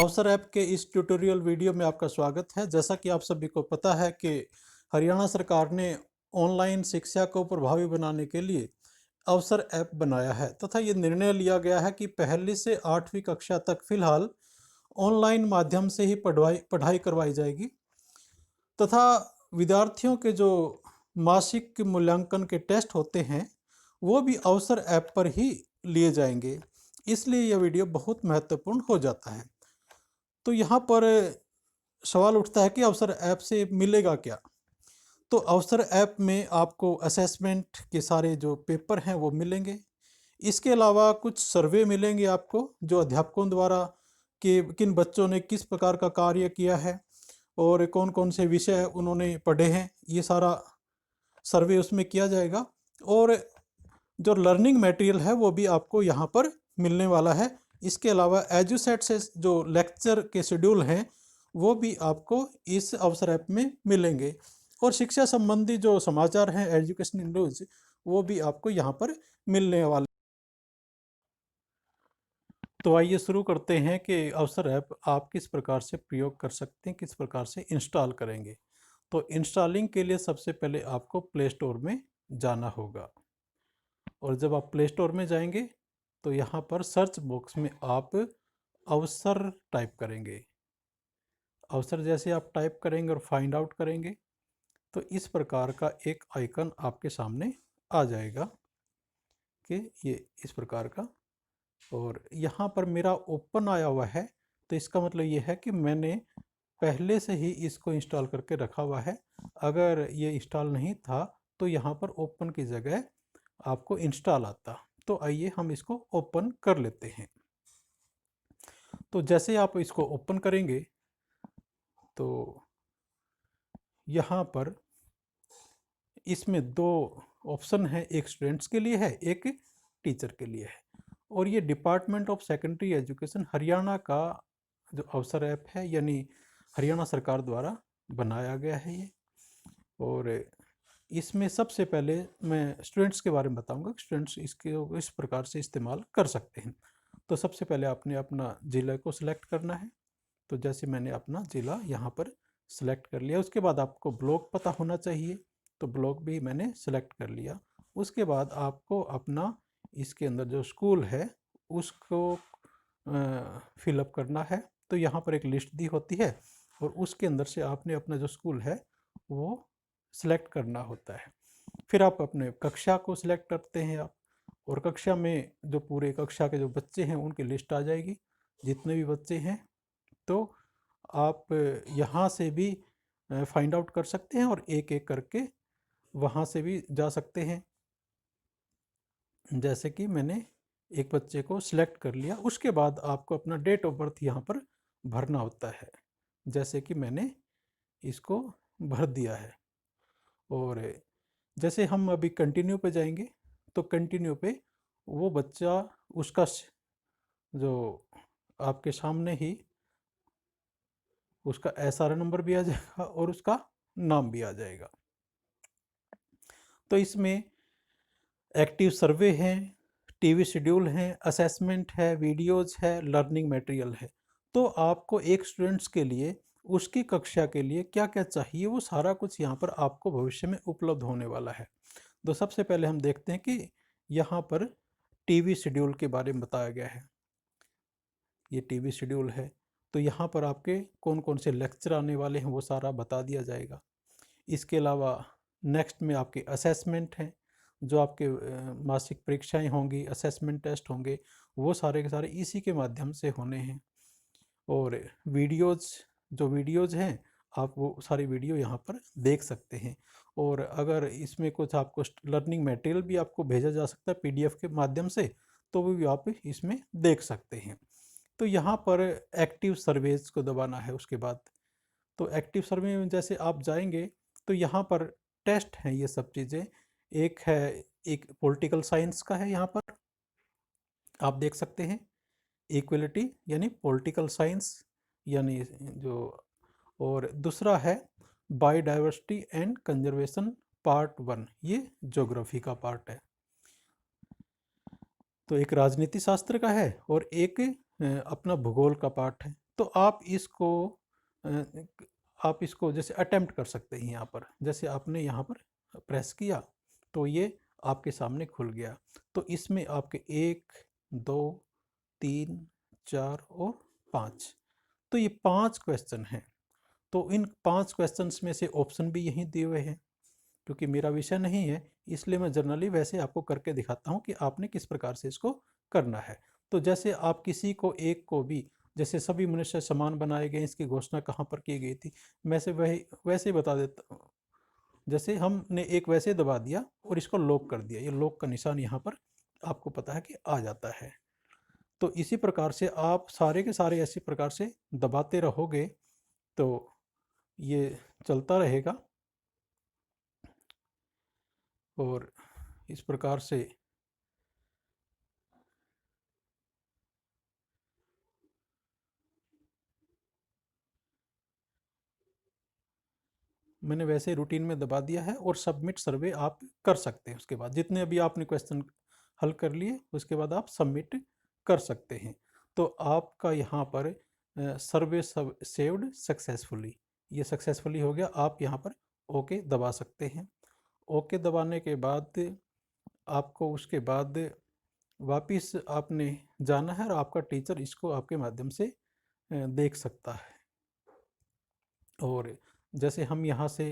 अवसर ऐप के इस ट्यूटोरियल वीडियो में आपका स्वागत है। जैसा कि आप सभी को पता है कि हरियाणा सरकार ने ऑनलाइन शिक्षा को प्रभावी बनाने के लिए अवसर ऐप बनाया है तथा ये निर्णय लिया गया है कि पहली से 8वीं कक्षा तक फिलहाल ऑनलाइन माध्यम से ही पढ़ाई करवाई जाएगी तथा विद्यार्थियों के जो मासिक मूल्यांकन के टेस्ट होते हैं वो भी अवसर ऐप पर ही लिए जाएंगे। इसलिए यह वीडियो बहुत महत्वपूर्ण हो जाता है। तो यहाँ पर सवाल उठता है कि अवसर ऐप से मिलेगा क्या। तो अवसर ऐप में आपको असेसमेंट के सारे जो पेपर हैं वो मिलेंगे। इसके अलावा कुछ सर्वे मिलेंगे आपको, जो अध्यापकों द्वारा कि किन बच्चों ने किस प्रकार का कार्य किया है और कौन कौन से विषय उन्होंने पढ़े हैं, ये सारा सर्वे उसमें किया जाएगा। और जो लर्निंग मटेरियल है वो भी आपको यहाँ पर मिलने वाला है। इसके अलावा एजुसेट से जो लेक्चर के शेड्यूल हैं वो भी आपको इस अवसर ऐप में मिलेंगे और शिक्षा संबंधी जो समाचार हैं, एजुकेशन न्यूज़, वो भी आपको यहाँ पर मिलने वाले। तो आइए शुरू करते हैं कि अवसर ऐप आप किस प्रकार से प्रयोग कर सकते हैं, किस प्रकार से इंस्टॉल करेंगे। तो इंस्टॉलिंग के लिए सबसे पहले आपको प्ले स्टोर में जाना होगा और जब आप प्ले स्टोर में जाएंगे तो यहाँ पर सर्च बॉक्स में आप अवसर टाइप करेंगे। अवसर जैसे आप टाइप करेंगे और फाइंड आउट करेंगे तो इस प्रकार का एक आइकन आपके सामने आ जाएगा कि ये इस प्रकार का, और यहाँ पर मेरा ओपन आया हुआ है तो इसका मतलब ये है कि मैंने पहले से ही इसको इंस्टॉल करके रखा हुआ है। अगर ये इंस्टॉल नहीं था तो यहाँ पर ओपन की जगह आपको इंस्टॉल आता। तो आइए हम इसको ओपन कर लेते हैं। तो जैसे आप इसको ओपन करेंगे तो यहाँ पर इसमें दो ऑप्शन है, एक स्टूडेंट्स के लिए है, एक टीचर के लिए है। और ये department of secondary education Haryana का जो अवसर ऐप है, यानी हरियाणा सरकार द्वारा बनाया गया है ये। और इसमें सबसे पहले मैं स्टूडेंट्स के बारे में बताऊंगा कि स्टूडेंट्स इसके इस प्रकार से इस्तेमाल कर सकते हैं। तो सबसे पहले आपने अपना ज़िला को सिलेक्ट करना है। तो जैसे मैंने अपना ज़िला यहाँ पर सिलेक्ट कर लिया, उसके बाद आपको ब्लॉक पता होना चाहिए, तो ब्लॉक भी मैंने सिलेक्ट कर लिया। उसके बाद आपको अपना इसके अंदर जो स्कूल है उसको फिलअप करना है। तो यहाँ पर एक लिस्ट दी होती है और उसके अंदर से आपने अपना जो स्कूल है वो सिलेक्ट करना होता है। फिर आप अपने कक्षा को सिलेक्ट करते हैं आप, और कक्षा में जो पूरे कक्षा के जो बच्चे हैं उनकी लिस्ट आ जाएगी, जितने भी बच्चे हैं। तो आप यहाँ से भी फाइंड आउट कर सकते हैं और एक एक करके वहाँ से भी जा सकते हैं। जैसे कि मैंने एक बच्चे को सिलेक्ट कर लिया, उसके बाद आपको अपना डेट ऑफ बर्थ यहाँ पर भरना होता है। जैसे कि मैंने इसको भर दिया है। और जैसे हम अभी कंटिन्यू पे जाएंगे तो कंटिन्यू पे वो बच्चा, उसका जो आपके सामने ही उसका एसआर नंबर भी आ जाएगा और उसका नाम भी आ जाएगा। तो इसमें एक्टिव सर्वे हैं, टीवी शेड्यूल हैं, असेसमेंट है, वीडियोज़ है, लर्निंग मटेरियल है। तो आपको एक स्टूडेंट्स के लिए उसकी कक्षा के लिए क्या क्या चाहिए वो सारा कुछ यहाँ पर आपको भविष्य में उपलब्ध होने वाला है। तो सबसे पहले हम देखते हैं कि यहाँ पर टीवी शेड्यूल के बारे में बताया गया है। ये टीवी शेड्यूल है तो यहाँ पर आपके कौन कौन से लेक्चर आने वाले हैं वो सारा बता दिया जाएगा। इसके अलावा नेक्स्ट में आपके असेसमेंट हैं, जो आपके मासिक परीक्षाएं होंगी, असेसमेंट टेस्ट होंगे, वो सारे के सारे इसी के माध्यम से होने हैं। और वीडियोज़, जो वीडियोज़ हैं आप वो सारी वीडियो यहाँ पर देख सकते हैं। और अगर इसमें कुछ आपको लर्निंग मटेरियल भी आपको भेजा जा सकता है पीडीएफ के माध्यम से, तो वो भी आप इसमें देख सकते हैं। तो यहाँ पर एक्टिव सर्वेज को दबाना है। उसके बाद तो एक्टिव सर्वे में जैसे आप जाएंगे तो यहाँ पर टेस्ट हैं ये सब चीज़ें। एक है, एक पॉलिटिकल साइंस का है, यहाँ पर आप देख सकते हैं इक्वलिटी यानी पॉलिटिकल साइंस यानी जो, और दूसरा है बायोडाइवर्सिटी एंड कंजर्वेशन पार्ट 1, ये ज्योग्राफी का पार्ट है। तो एक राजनीति शास्त्र का है और एक अपना भूगोल का पार्ट है। तो आप इसको जैसे अटेम्प्ट कर सकते हैं यहाँ पर। जैसे आपने यहाँ पर प्रेस किया तो ये आपके सामने खुल गया। तो इसमें आपके 1, 2, 3, 4 और 5, तो ये 5 क्वेश्चन हैं। तो इन 5 क्वेश्चंस में से ऑप्शन भी यहीं दिए हुए हैं। क्योंकि मेरा विषय नहीं है, इसलिए मैं जनरली वैसे आपको करके दिखाता हूँ कि आपने किस प्रकार से इसको करना है। तो जैसे आप किसी को एक को भी, जैसे सभी मनुष्य समान बनाए गए, इसकी घोषणा कहाँ पर की गई थी, मैं से वही वैसे ही बता देता हूँ। जैसे हमने एक वैसे दबा दिया और इसको लॉक कर दिया, ये लॉक का निशान यहाँ पर आपको पता है कि आ जाता है। तो इसी प्रकार से आप सारे के सारे ऐसी प्रकार से दबाते रहोगे तो ये चलता रहेगा। और इस प्रकार से मैंने वैसे रूटीन में दबा दिया है और सबमिट सर्वे आप कर सकते हैं। उसके बाद जितने अभी आपने क्वेश्चन हल कर लिए उसके बाद आप सबमिट कर सकते हैं। तो आपका यहाँ पर सर्वे सेव्ड सक्सेसफुली, ये सक्सेसफुली हो गया। आप यहाँ पर ओके दबा सकते हैं। ओके दबाने के बाद आपको उसके बाद वापिस आपने जाना है और आपका टीचर इसको आपके माध्यम से देख सकता है। और जैसे हम यहाँ से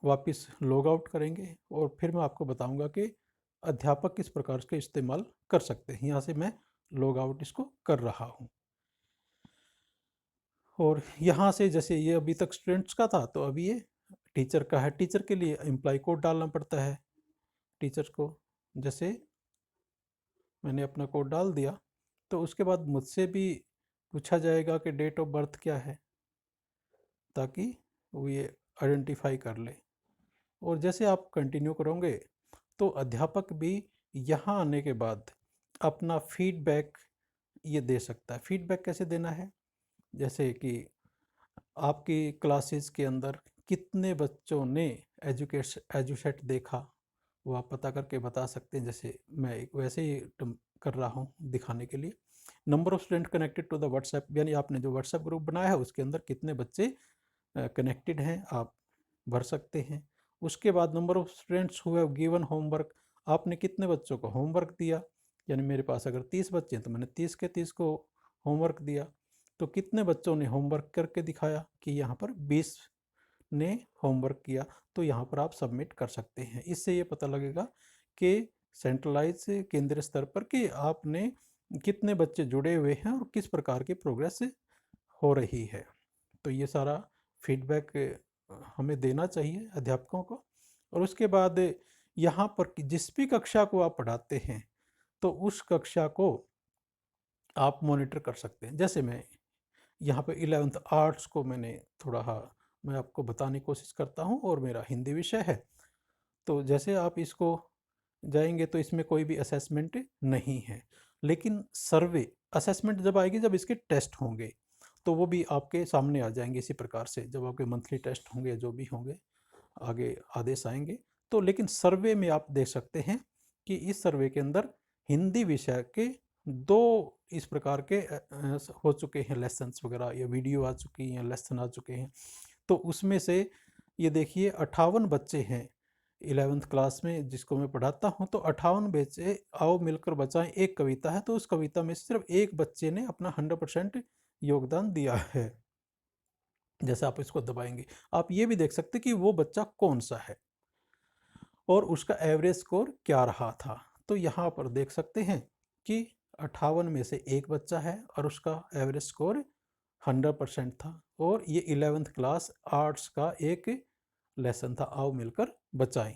वापस लॉग आउट करेंगे और फिर मैं आपको बताऊंगा कि अध्यापक किस प्रकार के इस्तेमाल कर सकते हैं। यहाँ से मैं लॉग आउट इसको कर रहा हूँ और यहाँ से जैसे ये अभी तक स्टूडेंट्स का था, तो अभी ये टीचर का है। टीचर के लिए एम्प्लॉय कोड डालना पड़ता है टीचर को। जैसे मैंने अपना कोड डाल दिया तो उसके बाद मुझसे भी पूछा जाएगा कि डेट ऑफ बर्थ क्या है, ताकि वो ये आइडेंटिफाई कर ले। और जैसे आप कंटिन्यू करोगे तो अध्यापक भी यहाँ आने के बाद अपना फीडबैक ये दे सकता है। फीडबैक कैसे देना है, जैसे कि आपकी क्लासेस के अंदर कितने बच्चों ने एजुसेट देखा, वो आप पता करके बता सकते हैं। जैसे मैं एक वैसे ही कर रहा हूँ दिखाने के लिए। Number of student connected to the WhatsApp, यानी आपने जो व्हाट्सएप ग्रुप बनाया है उसके अंदर कितने बच्चे कनेक्टेड हैं आप भर सकते हैं। उसके बाद number of students who have given homework, आपने कितने बच्चों को होमवर्क दिया। यानी मेरे पास अगर 30 बच्चे हैं तो मैंने 30 के 30 को होमवर्क दिया। तो कितने बच्चों ने होमवर्क करके दिखाया कि यहाँ पर 20 ने होमवर्क किया। तो यहाँ पर आप सबमिट कर सकते हैं। इससे ये पता लगेगा कि सेंट्रलाइज केंद्रीय स्तर पर कि आपने कितने बच्चे जुड़े हुए हैं और किस प्रकार की प्रोग्रेस हो रही है। तो ये सारा फीडबैक हमें देना चाहिए अध्यापकों को। और उसके बाद यहाँ पर जिस भी कक्षा को आप पढ़ाते हैं तो उस कक्षा को आप मॉनिटर कर सकते हैं। जैसे मैं यहाँ पे 11th आर्ट्स को मैं आपको बताने की कोशिश करता हूँ और मेरा हिंदी विषय है। तो जैसे आप इसको जाएंगे तो इसमें कोई भी असेसमेंट नहीं है, लेकिन सर्वे असेसमेंट जब आएगी, जब इसके टेस्ट होंगे तो वो भी आपके सामने आ जाएंगे। इसी प्रकार से जब आपके मंथली टेस्ट होंगे, जो भी होंगे आगे आदेश आएंगे तो। लेकिन सर्वे में आप देख सकते हैं कि इस सर्वे के अंदर हिंदी विषय के 2 इस प्रकार के हो चुके हैं लेसन्स वगैरह, या वीडियो आ चुकी हैं, लेसन आ चुके हैं। तो उसमें से ये देखिए 58 बच्चे हैं 11th क्लास में जिसको मैं पढ़ाता हूँ। तो 58 बच्चे आओ मिलकर बचाएं एक कविता है, तो उस कविता में सिर्फ एक बच्चे ने अपना 100% योगदान दिया है। जैसे आप इसको दबाएंगे आप ये भी देख सकते कि वो बच्चा कौन सा है और उसका एवरेज स्कोर क्या रहा था। तो यहाँ पर देख सकते हैं कि 58 में से एक बच्चा है और उसका एवरेज स्कोर 100% था। और ये 11th क्लास आर्ट्स का एक लेसन था, आओ मिलकर बचाएं।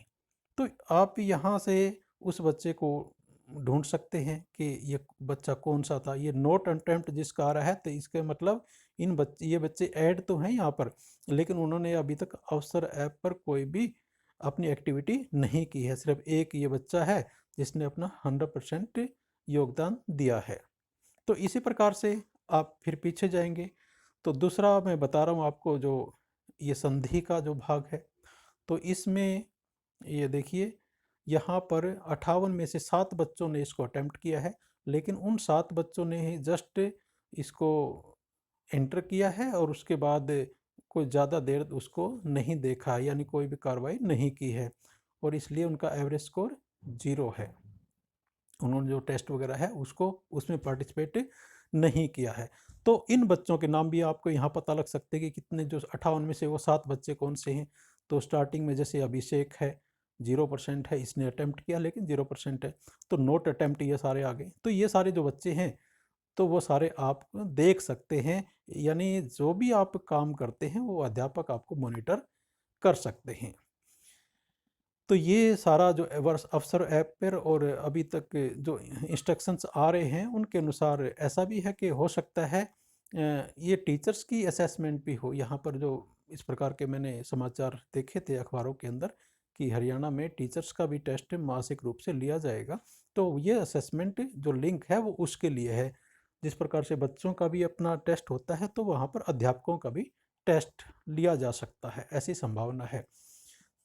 तो आप यहाँ से उस बच्चे को ढूंढ सकते हैं कि ये बच्चा कौन सा था। ये नोट अटेम्प्ट जिसका आ रहा है तो इसके मतलब ये बच्चे ऐड तो हैं यहाँ पर, लेकिन उन्होंने अभी तक अवसर ऐप पर कोई भी अपनी एक्टिविटी नहीं की है। सिर्फ एक ये बच्चा है जिसने अपना 100% योगदान दिया है। तो इसी प्रकार से आप फिर पीछे जाएंगे तो दूसरा मैं बता रहा हूँ आपको, जो ये संधि का जो भाग है। तो इसमें ये देखिए यहाँ पर 58 में से 7 बच्चों ने इसको अटेम्प्ट किया है, लेकिन उन 7 बच्चों ने ही जस्ट इसको एंटर किया है और उसके बाद कोई ज़्यादा देर उसको नहीं देखा है, यानी कोई भी कार्रवाई नहीं की है, और इसलिए उनका एवरेज स्कोर 0 है। उन्होंने जो टेस्ट वगैरह है उसको उसमें पार्टिसिपेट नहीं किया है। तो इन बच्चों के नाम भी आपको यहाँ पता लग सकते हैं कि कितने, जो 58 में से वो 7 बच्चे कौन से हैं। तो स्टार्टिंग में जैसे अभिषेक है, 0% है, इसने अटेम्प्ट किया लेकिन 0% है। तो नोट अटेम्प्ट ये सारे आ गए। तो ये सारे जो बच्चे हैं, तो वो सारे आप देख सकते हैं, यानी जो भी आप काम करते हैं वो अध्यापक आपको मॉनिटर कर सकते हैं। तो ये सारा जो वर्स अफ़सर ऐप पर और अभी तक जो इंस्ट्रक्शंस आ रहे हैं उनके अनुसार ऐसा भी है कि हो सकता है ये टीचर्स की असेसमेंट भी हो। यहाँ पर जो इस प्रकार के मैंने समाचार देखे थे अखबारों के अंदर कि हरियाणा में टीचर्स का भी टेस्ट मासिक रूप से लिया जाएगा। तो ये असेसमेंट जो लिंक है वो उसके लिए है। जिस प्रकार से बच्चों का भी अपना टेस्ट होता है, तो वहाँ पर अध्यापकों का भी टेस्ट लिया जा सकता है, ऐसी संभावना है।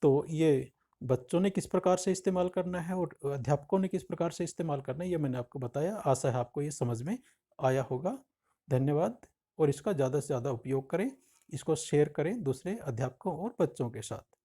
तो ये बच्चों ने किस प्रकार से इस्तेमाल करना है और अध्यापकों ने किस प्रकार से इस्तेमाल करना है, ये मैंने आपको बताया। आशा है आपको ये समझ में आया होगा। धन्यवाद। और इसका ज़्यादा से ज़्यादा उपयोग करें, इसको शेयर करें दूसरे अध्यापकों और बच्चों के साथ।